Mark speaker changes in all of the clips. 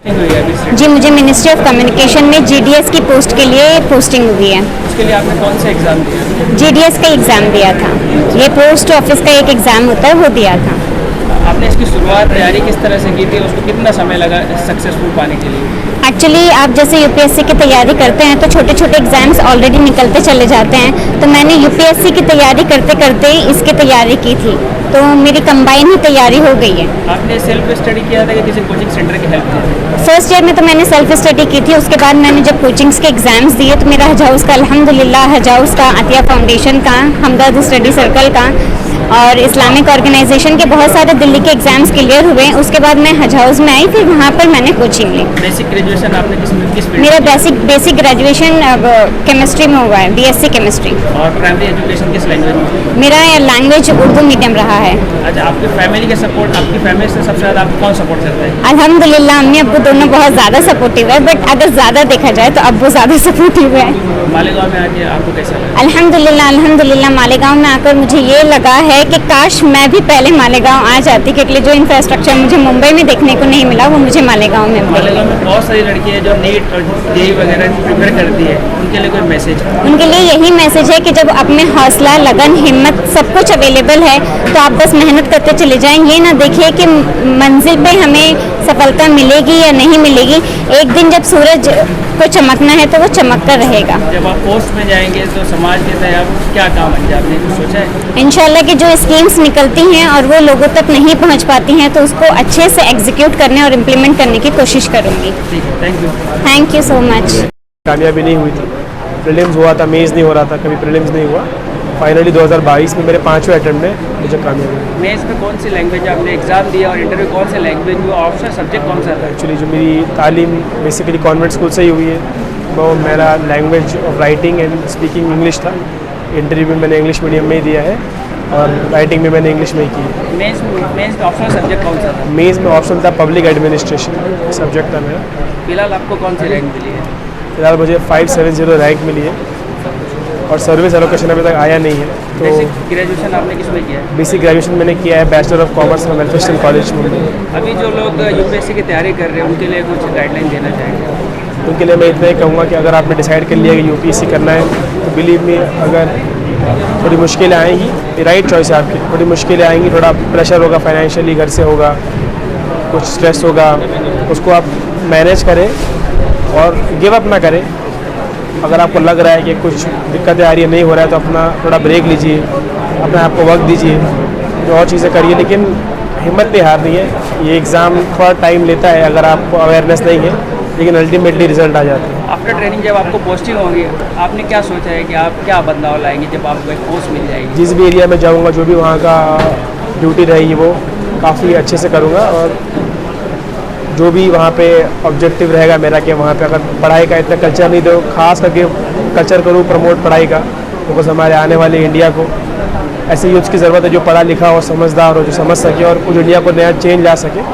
Speaker 1: जी, मुझे ministry of communication में GDS की पोस्ट के लिए पोस्टिंग हुई है।
Speaker 2: उसके लिए आपने कौन सा एग्ज़ाम दिया?
Speaker 1: GDS का एग्ज़ाम दिया था। ये पोस्ट ऑफिस का एक एग्ज़ाम होता है, वो दिया था।
Speaker 2: आपने इसकी शुरुआत तैयारी किस तरह से की थी? उसको कितना समय लगा सक्सेसफुल पाने के लिए?
Speaker 1: एक्चुअली आप जैसे UPSC की तैयारी करते हैं तो छोटे छोटे एग्ज़ाम्स ऑलरेडी निकलते चले जाते हैं, तो मैंने UPSC की तैयारी करते करते इसकी तैयारी की थी, तो मेरी कंबाइन ही तैयारी हो गई है।
Speaker 2: आपने सेल्फ स्टडी किया था कि किसी कोचिंग सेंटर की हेल्प ली?
Speaker 1: फर्स्ट ईयर में तो मैंने सेल्फ स्टडी की थी, उसके बाद मैंने जब कोचिंग्स के एग्ज़ाम्स दिए तो मेरा हज हाउस का अल्हम्दुलिल्लाह, हज हाउस का, अतिया फाउंडेशन का, हमदर्द स्टडी सर्कल का और इस्लामिक ऑर्गेनाइजेशन के बहुत सारे दिल्ली के एग्ज़ाम्स क्लियर हुए। उसके बाद मैं हज हाउस में आई, फिर वहाँ पर मैंने कोचिंग ली।
Speaker 2: बेसिक ग्रेजुएशन आपने किस
Speaker 1: मेरा बेसिक ग्रेजुएशन केमिस्ट्री में हुआ है, BSc केमिस्ट्री।
Speaker 2: और प्राइमरी एजुकेशन किस लैंग्वेज में?
Speaker 1: मेरा लैंग्वेज उर्दू मीडियम रहा है।
Speaker 2: अच्छा, आपकी फैमिली के सपोर्ट, आपकी फैमिली से सबसे ज़्यादा आपको कौन सपोर्ट करता है?
Speaker 1: अल्हम्दुलिल्लाह अम्मी अब्बू दोनों बहुत ज़्यादा सपोर्टिव है, बट अगर ज़्यादा देखा जाए तो अब्बू ज़्यादा सपोर्टिव है।
Speaker 2: मालेगांव में आके आपको कैसा लगा?
Speaker 1: अल्हम्दुलिल्लाह मालेगांव में आकर मुझे ये लगा है कि काश मैं भी पहले मालेगांव आ जाती, क्योंकि जो इंफ्रास्ट्रक्चर मुझे मुंबई में देखने को नहीं मिला वो मुझे मालेगांव में मिला।
Speaker 2: मालेगांव में बहुत सारी लड़कियाँ जो नीट और JEE वगैरह प्रिपेयर करती है, उनके लिए कोई मैसेज?
Speaker 1: उनके लिए यही मैसेज है कि जब आप में हौसला, लगन, हिम्मत सब कुछ अवेलेबल है तो आप बस मेहनत करते चले जाएं। ये ना देखिए कि मंजिल पे हमें सफलता मिलेगी या नहीं मिलेगी, एक दिन जब सूरज को चमकना है तो वो चमक कर रहेगा।
Speaker 2: जब आप पोस्ट में जाएंगे तो समाज के तहत आप क्या काम बन जाते हैं, कुछ सोचा है?
Speaker 1: इंशाल्लाह कि जो स्कीम्स निकलती हैं और वो लोगों तक नहीं पहुंच पाती हैं तो उसको अच्छे से एग्जीक्यूट करने और इम्प्लीमेंट करने की कोशिश करूंगी।
Speaker 2: ठीक है, thank you.
Speaker 1: Thank you so much.
Speaker 3: कामयाबी नहीं हुई थी, प्रीलिम्स हुआ था, मेंस नहीं हो रहा था, कभी प्रीलिम्स नहीं हुआ। फाइनली 2022 में मेरे 5वें अटेम्प्ट में मुझे कामयाबी हुई।
Speaker 2: मेंस में कौन सी लैंग्वेज आपने एग्ज़ाम दिया और इंटरव्यू कौन से लैंग्वेज में, ऑप्शनल सब्जेक्ट कौन सा था?
Speaker 3: एक्चुअली जो मेरी तालीम बेसिकली कॉन्वेंट स्कूल से ही हुई है, वो मेरा language of writing and speaking English था। इंटरव्यू में मैंने इंग्लिश मीडियम में ही दिया है और राइटिंग में मैंने इंग्लिश में ही की है।
Speaker 2: मेंस में ऑप्शनल सब्जेक्ट कौन सा था?
Speaker 3: मेंस में ऑप्शन था पब्लिक एडमिनिस्ट्रेशन सब्जेक्ट था मेरा।
Speaker 2: फिलहाल आपको कौन सी रैंक मिली है?
Speaker 3: फिलहाल मुझे 570 रैंक मिली है और सर्विस एलोकेशन अभी तक आया नहीं है। तो
Speaker 2: बेसिक ग्रेजुएशन आपने किस में किया है?
Speaker 3: बेसिक ग्रेजुएशन मैंने किया है bachelor of commerce from Elphinstone college Mumbai.
Speaker 2: अभी जो लोग UPSC की तैयारी कर रहे हैं उनके लिए कुछ गाइडलाइन देना चाहेंगे?
Speaker 3: उनके लिए मैं इतना ही कहूँगा कि अगर आपने डिसाइड कर लिया कि UPSC करना है तो बिलीव मी, अगर थोड़ी मुश्किलें आएंगी, ये राइट चॉइस है आपकी, थोड़ी मुश्किलें आएंगी, थोड़ा प्रेशर होगा, फाइनेंशियली घर से होगा, कुछ स्ट्रेस होगा, उसको आप मैनेज करें और गिव अप ना करें। अगर आपको लग रहा है कि कुछ दिक्कतें आ रही है, नहीं हो रहा है, तो अपना थोड़ा ब्रेक लीजिए, अपने आप को वक्त दीजिए, जो और चीज़ें करिए, लेकिन हिम्मत नहीं हारनी है। ये एग्ज़ाम थोड़ा टाइम लेता है अगर आपको अवेयरनेस नहीं है, लेकिन अल्टीमेटली रिजल्ट आ जाता है।
Speaker 2: आफ्टर ट्रेनिंग जब आपको पोस्टिंग होगी, आपने क्या सोचा है कि आप क्या बदलाव लाएंगे जब आपको एक पोस्ट मिल जाएगी?
Speaker 3: जिस भी एरिया में जाऊँगा, जो भी वहाँ का ड्यूटी रहेगी वो काफ़ी अच्छे से करूँगा और जो भी वहाँ पे ऑब्जेक्टिव रहेगा मेरा कि वहाँ पे अगर पढ़ाई का इतना कल्चर नहीं, तो खास करके कल्चर करूँ प्रमोट पढ़ाई का, बिकॉज हमारे आने वाले इंडिया को ऐसे यूथ की ज़रूरत है जो पढ़ा लिखा और समझदार हो, जो समझ सके और कुछ इंडिया को नया चेंज ला सके।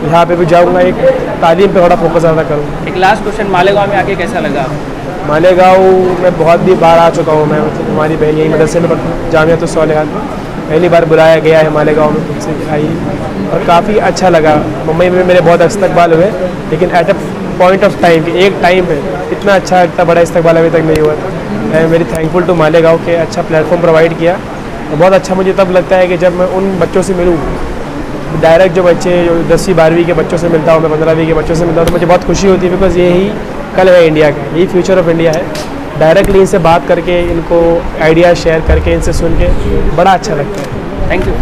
Speaker 3: यहाँ पे भी जाऊँगा, एक तालीम पे थोड़ा फोकस ज़्यादा करूँगा।
Speaker 2: एक लास्ट क्वेश्चन, मालेगांव में आके कैसा लगा?
Speaker 3: मालेगांव में बहुत भी बार आ चुका हूँ मैं, मतलब हमारी बहन यही मदरसे में जामियातुस सालिहात में पहली बार बुलाया गया है मालेगांव में, खुद से आई और काफ़ी अच्छा लगा। मुंबई में मेरे बहुत इस्तकबाल हुए, लेकिन at a point of time, कि एक टाइम पे इतना अच्छा, इतना बड़ा इस्तकबाल अभी तक नहीं हुआ था। मैं वेरी थैंकफुल टू मालेगांव के अच्छा प्लेटफॉर्म प्रोवाइड किया। और बहुत अच्छा मुझे तब लगता है कि जब मैं उन बच्चों से मिलूँ, डायरेक्ट जो बच्चे जो 10वीं 12वीं के बच्चों से मिलता हूँ, मैं 15वीं के बच्चों से मिलता हूँ, तो मुझे बहुत खुशी होती है, बिकॉज यही कल है इंडिया का, यही फ्यूचर ऑफ इंडिया है। डायरेक्टली इनसे बात करके, इनको आइडिया शेयर करके, इनसे सुन के बड़ा अच्छा लगता है।
Speaker 2: Thank you.